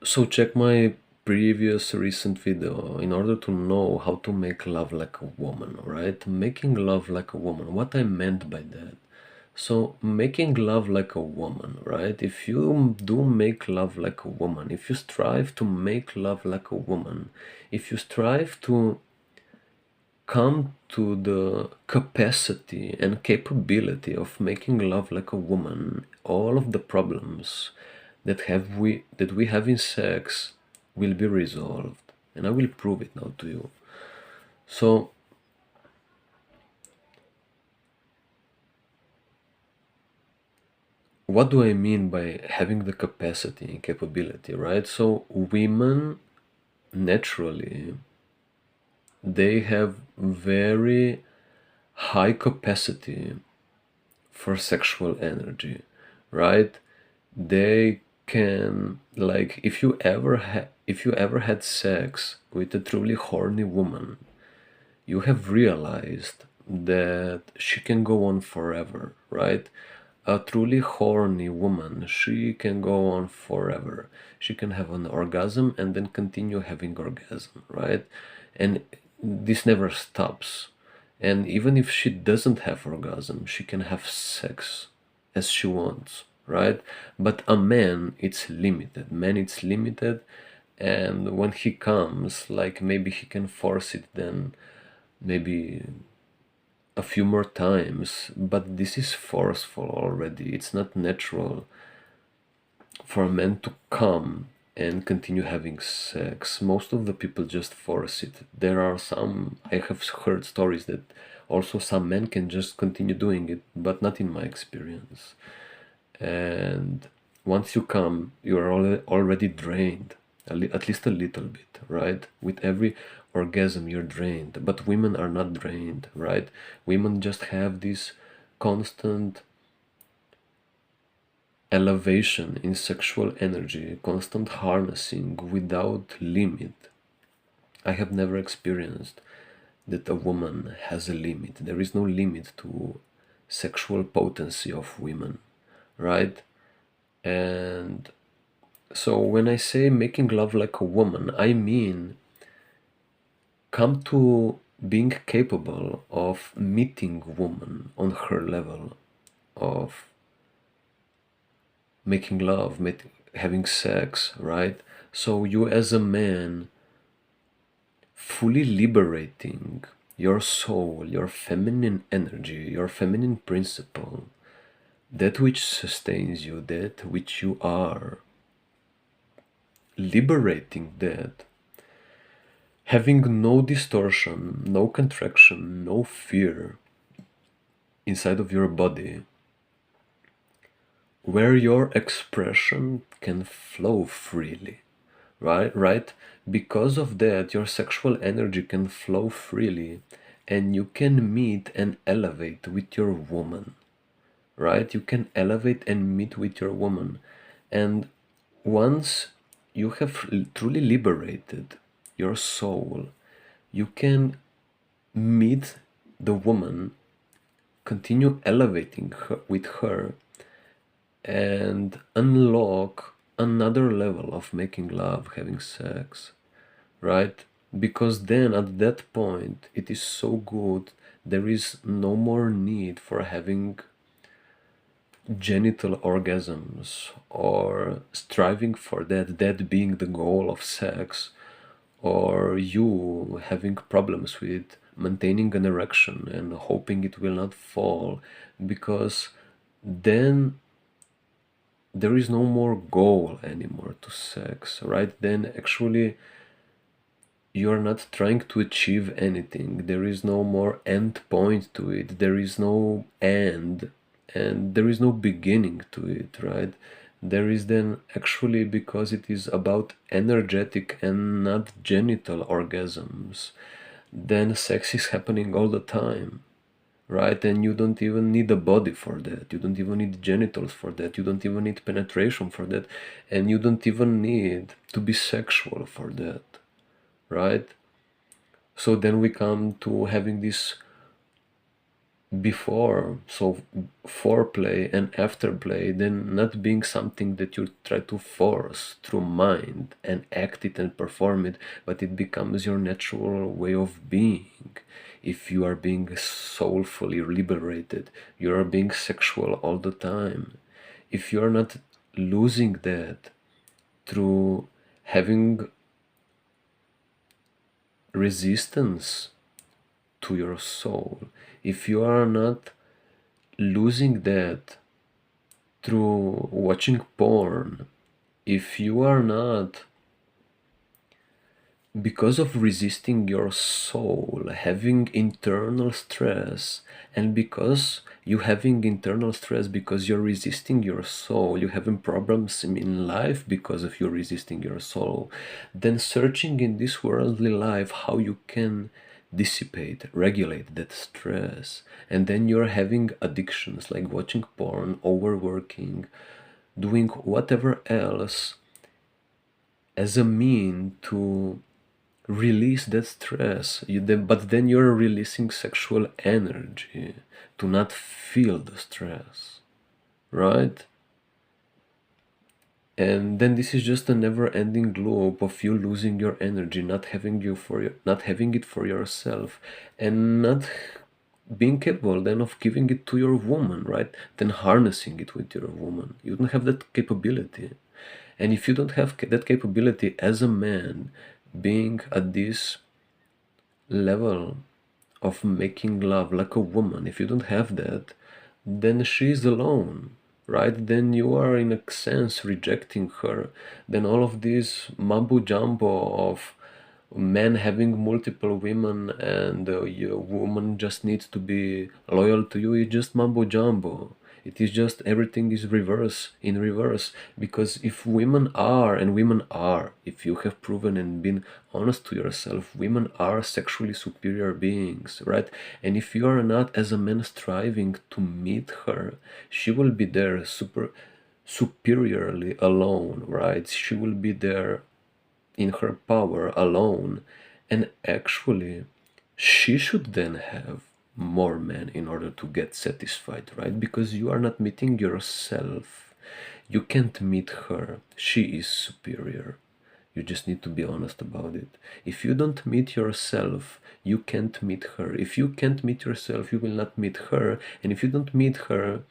So check my previous recent video in order to know how to make love like a woman, right? Making love like a woman, what I meant by that. So making love like a woman, right? If you do make love like a woman, if you strive to make love like a woman, if you strive to come to the capacity and capability of making love like a woman, all of the problems that we have in sex will be resolved. And I will prove it now to you. So what do I mean by having the capacity and capability, right? So women naturally, they have very high capacity for sexual energy, right? They can, like, if you ever had sex with a truly horny woman, you have realized that she can go on forever, right? A truly horny woman, she can go on forever. She can have an orgasm and then continue having orgasm, right? And this never stops. And even if she doesn't have orgasm, she can have sex as she wants, right? But a man, it's limited. Man, it's limited, and when he comes, like, maybe he can force it then maybe a few more times, but this is forceful already. It's not natural for a man to come and continue having sex. Most of the people just force it. There are some, I have heard stories that also some men can just continue doing it, but not in my experience. And once you come, you are already drained, at least a little bit, right? With every orgasm, you're drained. But women are not drained, right? Women just have this constant elevation in sexual energy, constant harnessing without limit. I have never experienced that a woman has a limit. There is no limit to sexual potency of women, right? And so when I say making love like a woman, I mean come to being capable of meeting woman on her level of making love, having sex, right? So you as a man fully liberating your soul, your feminine energy, your feminine principle, that which sustains you, that which you are, liberating that, having no distortion, no contraction, no fear inside of your body, where your expression can flow freely, right? Because of that, your sexual energy can flow freely, and you can meet and elevate with your woman, right? You can elevate and meet with your woman. And once you have truly liberated your soul, you can meet the woman, continue elevating her, with her, and unlock another level of making love, having sex, right? Because then at that point, it is so good, there is no more need for having genital orgasms or striving for that being the goal of sex, or you having problems with maintaining an erection and hoping it will not fall, because then there is no more goal anymore to sex, right? Then actually you are not trying to achieve anything. There is no more end point to it. There is no end, and there is no beginning to it, right? There is then actually, because it is about energetic and not genital orgasms, then sex is happening all the time, right? And you don't even need a body for that. You don't even need genitals for that. You don't even need penetration for that. And you don't even need to be sexual for that, right? So then we come to having this before, so foreplay and afterplay, then not being something that you try to force through mind and act it and perform it, but it becomes your natural way of being. If you are being soulfully liberated, you are being sexual all the time. If you are not losing that through having resistance to your soul, if you are not losing that through watching porn, if you are not, because of resisting your soul, having internal stress, and because you having internal stress because you're resisting your soul, you having problems in life because of you resisting your soul, then searching in this worldly life how you can dissipate, regulate that stress, and then you're having addictions like watching porn, overworking, doing whatever else as a mean to release that stress. But then you're releasing sexual energy to not feel the stress, right? And then this is just a never-ending loop of you losing your energy, not having it for yourself, and not being capable then of giving it to your woman, right? Then harnessing it with your woman. You don't have that capability. And if you don't have that capability as a man, being at this level of making love like a woman, if you don't have that, then she's alone, right? Then you are in a sense rejecting her. Then all of this mumbo jumbo of men having multiple women and your woman just needs to be loyal to you is just mumbo jumbo. It is just everything is in reverse. Because if women are, if you have proven and been honest to yourself, women are sexually superior beings, right? And if you are not as a man striving to meet her, she will be there superiorly alone, right? She will be there in her power alone, and actually she should then have more men in order to get satisfied, right? Because you are not meeting yourself, you can't meet her, she is superior. You just need to be honest about it. If you don't meet yourself, you can't meet her. If you can't meet yourself, you will not meet her. And if you don't meet her,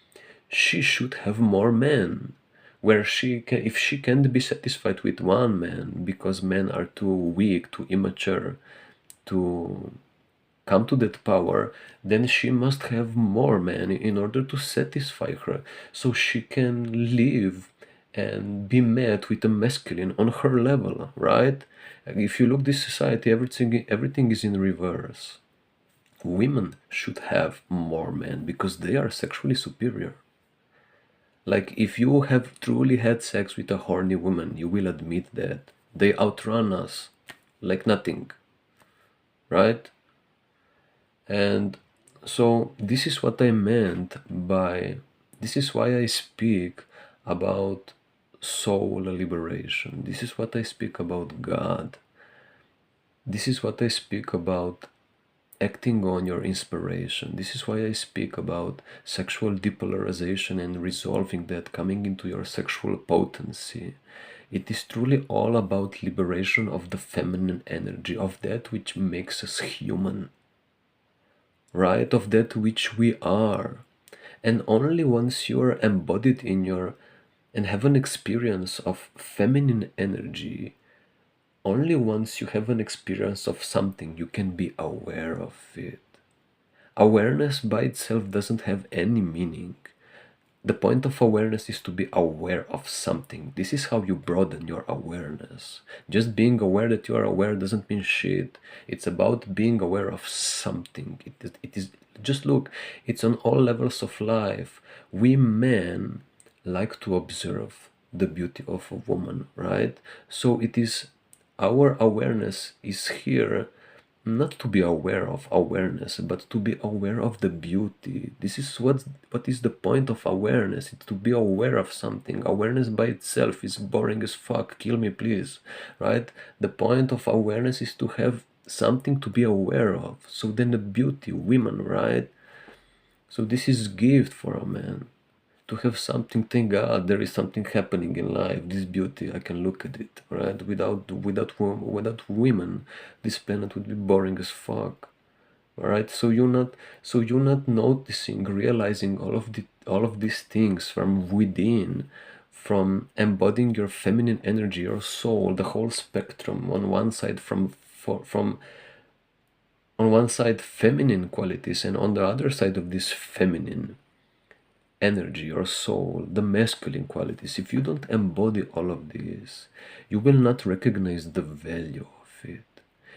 she should have more men. Where if she can't be satisfied with one man because men are too weak, too immature to come to that power, then she must have more men in order to satisfy her, so she can live and be met with a masculine on her level, right? If you look this society, everything is in reverse. Women should have more men because they are sexually superior. Like, if you have truly had sex with a horny woman, you will admit that they outrun us like nothing, right? And so this is what I meant by, this is why I speak about soul liberation. This is what I speak about God. This is what I speak about acting on your inspiration. This is why I speak about sexual depolarization and resolving that, coming into your sexual potency. It is truly all about liberation of the feminine energy, of that which makes us human, right? Of that which we are. And only once you're embodied in your and have an experience of feminine energy, only once you have an experience of something, you can be aware of it. Awareness by itself doesn't have any meaning. The point of awareness is to be aware of something. This is how you broaden your awareness. Just being aware that you are aware doesn't mean shit. It's about being aware of something. It is just look, it's on all levels of life. We men like to observe the beauty of a woman, right? So it is, our awareness is here not to be aware of awareness, but to be aware of the beauty. This is what is the point of awareness. It's to be aware of something. Awareness by itself is boring as fuck. Kill me, please. Right? The point of awareness is to have something to be aware of. So then the beauty, women, right? So this is gift for a man to have something. Thank God there is something happening in life. This beauty, I can look at it, right? Without women, this planet would be boring as fuck. All right. So you're not noticing, realizing all of these things from within, from embodying your feminine energy, your soul, the whole spectrum. On one side, from on one side feminine qualities, and on the other side of this feminine energy or soul, the masculine qualities. If you don't embody all of these, you will not recognize the value of it.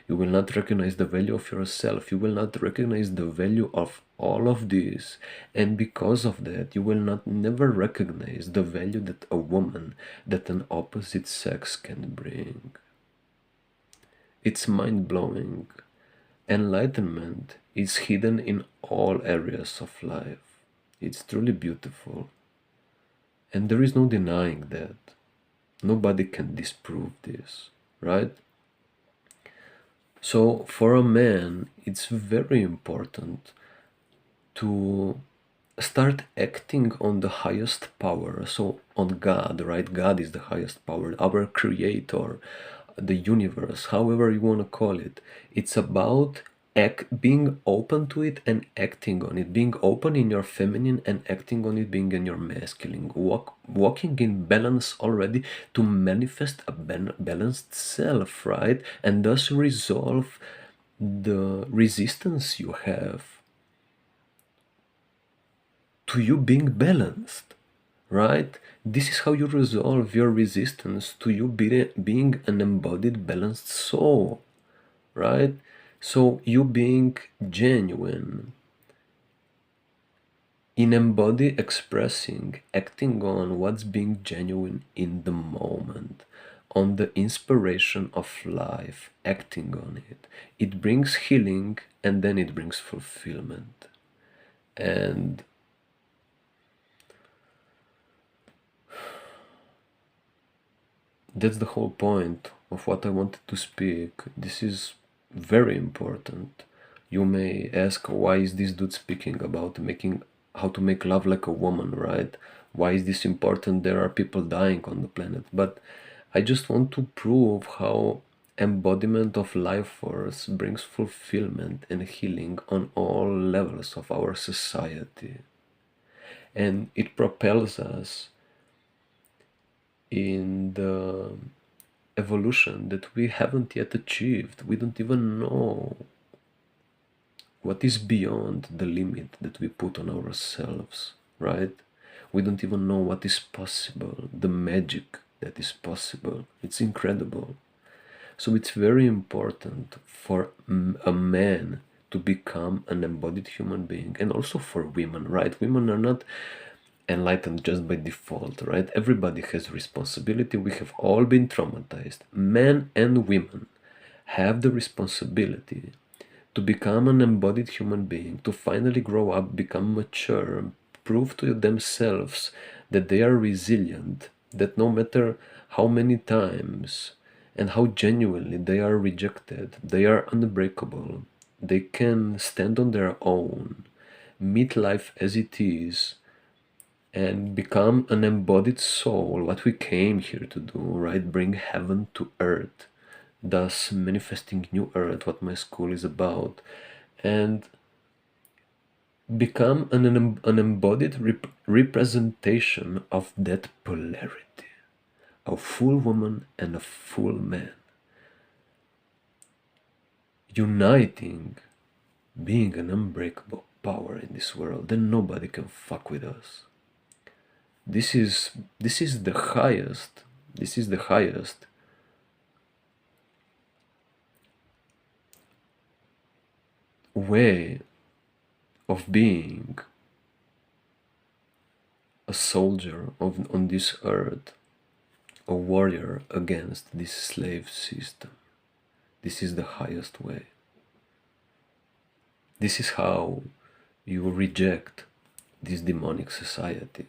You will not recognize the value of yourself. You will not recognize the value of all of this. And because of that, you will not never recognize the value that a woman, that an opposite sex can bring. It's mind-blowing. Enlightenment is hidden in all areas of life. It's truly beautiful. And there is no denying that. Nobody can disprove this, right? So for a man, it's very important to start acting on the highest power. So on God, right? God is the highest power, our creator, the universe, however you want to call it. It's about being open to it and acting on it, being open in your feminine and acting on it, being in your masculine, walking in balance already to manifest a balanced self, right? And thus resolve the resistance you have to you being balanced, right? This is how you resolve your resistance to you being an embodied, balanced soul, right? So you being genuine, in embody, expressing, acting on what's being genuine in the moment, on the inspiration of life, acting on it. It brings healing and then it brings fulfillment. And that's the whole point of what I wanted to speak. This is very important. You may ask, why is this dude speaking about how to make love like a woman, right? Why is this important? There are people dying on the planet. But I just want to prove how embodiment of life force brings fulfillment and healing on all levels of our society. And it propels us in the evolution that we haven't yet achieved. We don't even know what is beyond the limit that we put on ourselves, right? We don't even know what is possible, the magic that is possible. It's incredible. So it's very important for a man to become an embodied human being, and also for women, right? Women are not enlightened just by default, right? Everybody has responsibility. We have all been traumatized. Men and women have the responsibility to become an embodied human being, to finally grow up, become mature, prove to themselves that they are resilient, that no matter how many times and how genuinely they are rejected, they are unbreakable. They can stand on their own, meet life as it is, and become an embodied soul, what we came here to do, right? Bring heaven to earth, thus manifesting new earth, what my school is about, and become an embodied representation of that polarity, a full woman and a full man, uniting, being an unbreakable power in this world. Then nobody can fuck with us. This is the highest. This is the highest way of being a soldier on this earth, a warrior against this slave system. This is the highest way. This is how you reject this demonic society,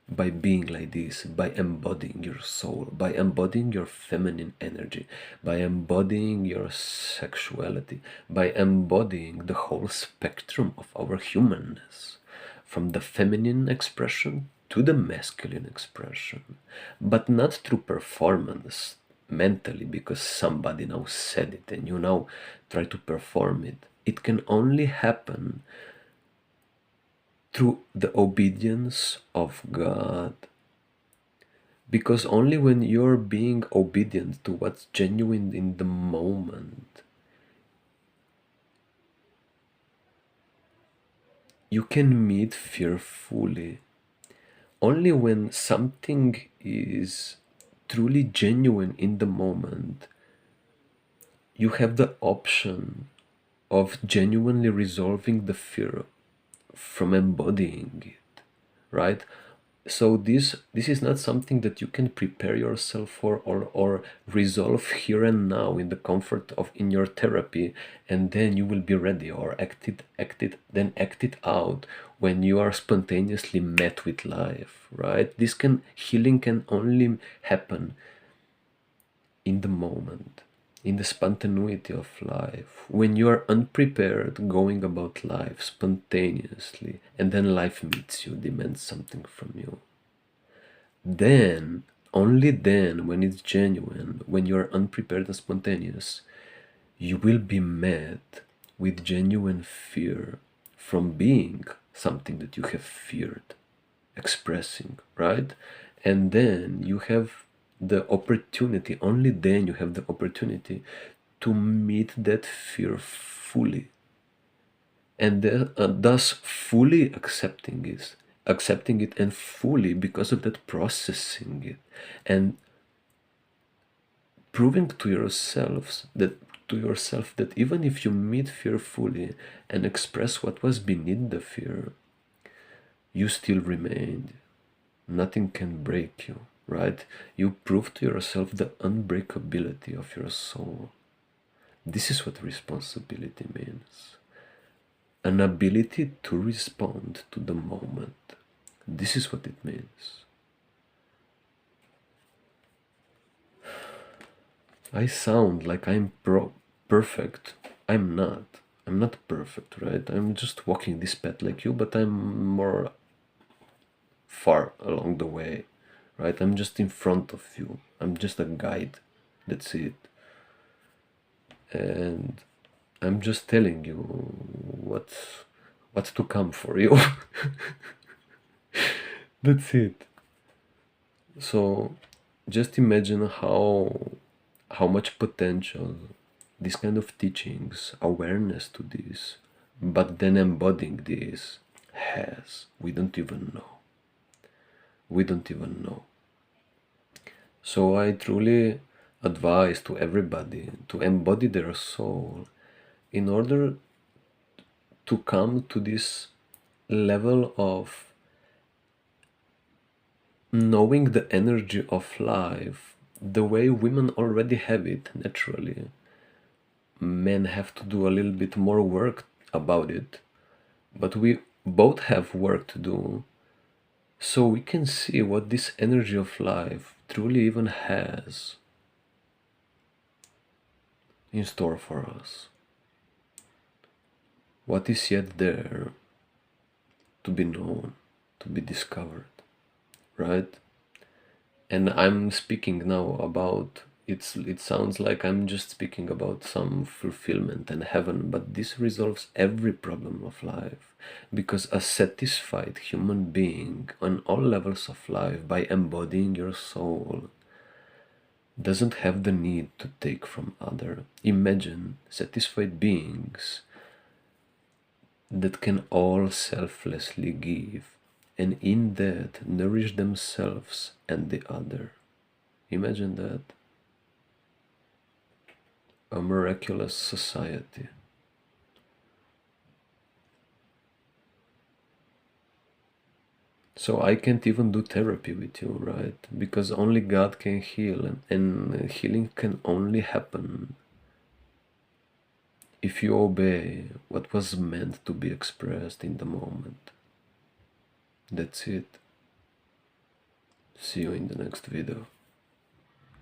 by being like this, by embodying your soul, by embodying your feminine energy, by embodying your sexuality, by embodying the whole spectrum of our humanness, from the feminine expression to the masculine expression, but not through performance mentally because somebody now said it and you now try to perform it. It can only happen through the obedience of God. Because only when you're being obedient to what's genuine in the moment, you can meet fear fully. Only when something is truly genuine in the moment, you have the option of genuinely resolving the fear from embodying it, right? So this is not something that you can prepare yourself for or resolve here and now in the comfort of in your therapy, and then you will be ready, or act it out when you are spontaneously met with life, right? Healing can only happen in the moment, in the spontaneity of life, when you are unprepared, going about life spontaneously, and then life meets you, demands something from you. Then, only then, when it's genuine, when you are unprepared and spontaneous, you will be met with genuine fear from being something that you have feared, expressing, right? And then you have the opportunity, only then you have the opportunity to meet that fear fully, and thus fully accepting it and fully, because of that, processing it and proving to yourself that even if you meet fear fully and express what was beneath the fear, you still remained. Nothing can break you, right? You prove to yourself the unbreakability of your soul. This is what responsibility means. An ability to respond to the moment. This is what it means. I sound like I'm perfect. I'm not. I'm not perfect, right? I'm just walking this path like you, but I'm more far along the way, right? I'm just in front of you. I'm just a guide. That's it. And I'm just telling you what's to come for you. That's it. So just imagine how much potential this kind of teachings, awareness to this, but then embodying this has. We don't even know. We don't even know. So I truly advise to everybody to embody their soul in order to come to this level of knowing the energy of life the way women already have it naturally. Men have to do a little bit more work about it, but we both have work to do so we can see what this energy of life truly even has in store for us. What is yet there to be known, to be discovered, right? And I'm speaking now about it sounds like I'm just speaking about some fulfillment and heaven, but this resolves every problem of life, because a satisfied human being on all levels of life, by embodying your soul, doesn't have the need to take from other. Imagine satisfied beings that can all selflessly give, and in that nourish themselves and the other. Imagine that. A miraculous society. So I can't even do therapy with you, right? Because only God can heal, and healing can only happen if you obey what was meant to be expressed in the moment. That's it. See you in the next video.